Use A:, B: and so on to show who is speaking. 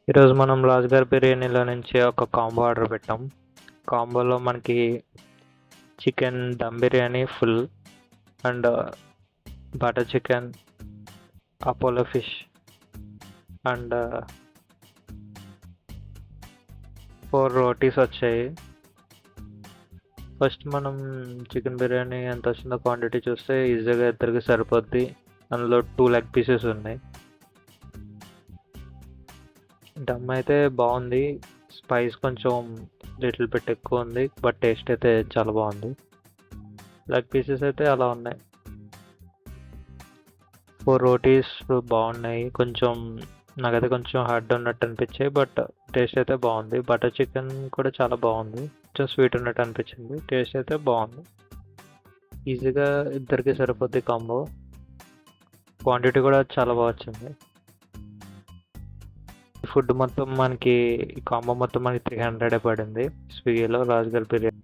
A: ఈరోజు మనం రాజుగారి బిర్యానీలో నుంచి ఒక కాంబో ఆర్డర్ పెట్టాం. కాంబోలో మనకి chicken dum biryani full and butter chicken, Apollo fish and 4 rotis వచ్చాయి. ఫస్ట్ మనం చికెన్ బిర్యానీ ఎంత వచ్చిందో క్వాంటిటీ చూస్తే ఈజీగా ఇద్దరికి సరిపోద్ది. అందులో 2 లెగ్ పీసెస్ ఉన్నాయి. దమ్ అయితే బాగుంది. స్పైస్ కొంచెం లిటిల్ బిట్ ఎక్కువ ఉంది, బట్ టేస్ట్ అయితే చాలా బాగుంది. లెగ్ పీసెస్ అయితే అలా ఉన్నాయి. 4 రోటీస్ బాగున్నాయి. నాకైతే కొంచెం హార్డ్ ఉన్నట్టు అనిపించాయి, బట్ టేస్ట్ అయితే బాగుంది. బటర్ చికెన్ కూడా చాలా బాగుంది. కొంచెం స్వీట్ ఉన్నట్టు అనిపించింది. టేస్ట్ అయితే బాగుంది. ఈజీగా ఇద్దరికి సరిపోద్ది కాంబో. క్వాంటిటీ కూడా చాలా బాగా వచ్చింది. ఫుడ్ మొత్తం మనకి, ఈ కాంబో మొత్తం మనకి 300 పడింది స్విగ్గీలో రాజుగారి బిర్యానీ.